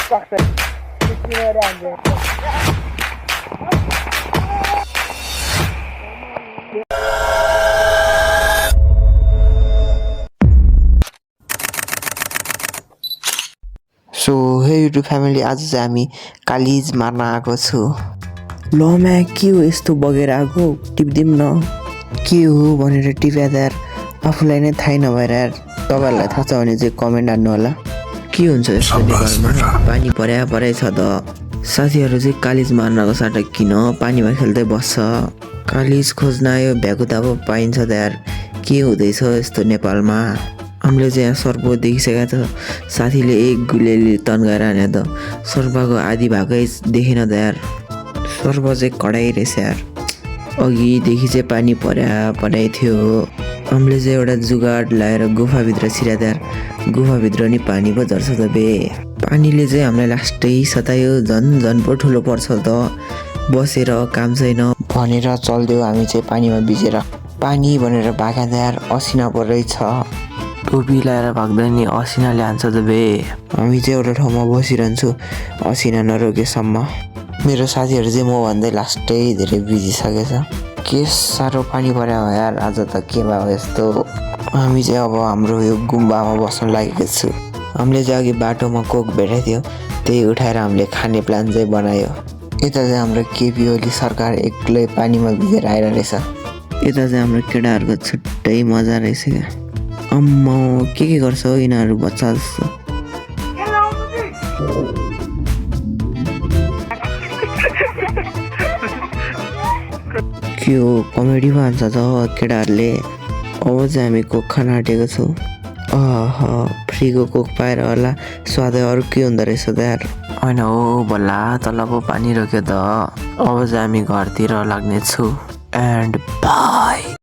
So हे YouTube family, आज चाहिँ हामी कालिज मार्न आएको छु। ल म्या के हो यस्तो बगेर आएको, टिपिदिउँ न के हो भनेर टिप्या यार, आफूलाई नै थाहै नभएर यार। तपाईँहरूलाई थाहा छ भने चाहिँ कमेन्ट हान्नु होला। के हुन्छ यस्तो नेपालमा, पानी परै छ त। साथीहरू चाहिँ कालिज मार्नको साटो किन पानीमा खेल्दै बस्छ। कालिज खोज्न आयो भ्याकुता पो पाइन्छ त यार। के हुँदैछ यस्तो नेपालमा। हामीले चाहिँ यहाँ सर्प देखिसकेका छ। साथीले एक गुलेली तन्काएर हाने त सर्पको आधी भागै देखेन त यार। सर्प चाहिँ कडाइ रहेछ यार। अघिदेखि चाहिँ पानी परै थियो। हामीले चाहिँ एउटा जुगाड लाएर गुफाभित्र छिर्या त यार। गुफाभित्र नि पानी पो झर्छ त बे। पानीले चाहिँ हामीलाई लास्टै सतायो, झन् पो ठुलो पर्छ त। बसेर काम छैन भनेर चल्दियो हामी चाहिँ पानीमा भिजेर। पानी भनेर भाग्या त यार, असिना पो रहेछ। टोपी लाएर भाग्दा नि असिनाले हान्छ त बे। हामी चाहिँ एउटा ठाउँमा बसिरहन्छु असिना नरोकेसम्म। मेरो साथीहरू चाहिँ म भन्दै लास्टै धेरै भिजिसकेछ। के साह्रो पानी पर्यो यार आज त, के भयो यस्तो। हामी चाहिँ अब हाम्रो यो गुम्बामा बस्न लागेको छु। हामीले चाहिँ अघि बाटोमा कोक भेटेको थियो, त्यही उठाएर हामीले खाने प्लान चाहिँ बनायो। यता चाहिँ हाम्रो केपी ओली सरकार एक्लै पानीमा भिजेर आइरहेछ। यता चाहिँ हाम्रो केटाहरूको छुट्टै मजा रहेछ क्या। अम्मा के गर्छ हौ यिनीहरू बच्चा जस्तो। के हो कमेडी पो हान्छ त केटाहरूले। अब चाहिँ हामी कोक खान आँटेको छौँ। फ्रीको कोक पाएर होला स्वादै अरू के हुँदो रहेछ त यार। होइन हो बल्ला तल पो पानी रोक्यो त। अब चाहिँ हामी घरतिर लाग्नेछु एन्ड बाई।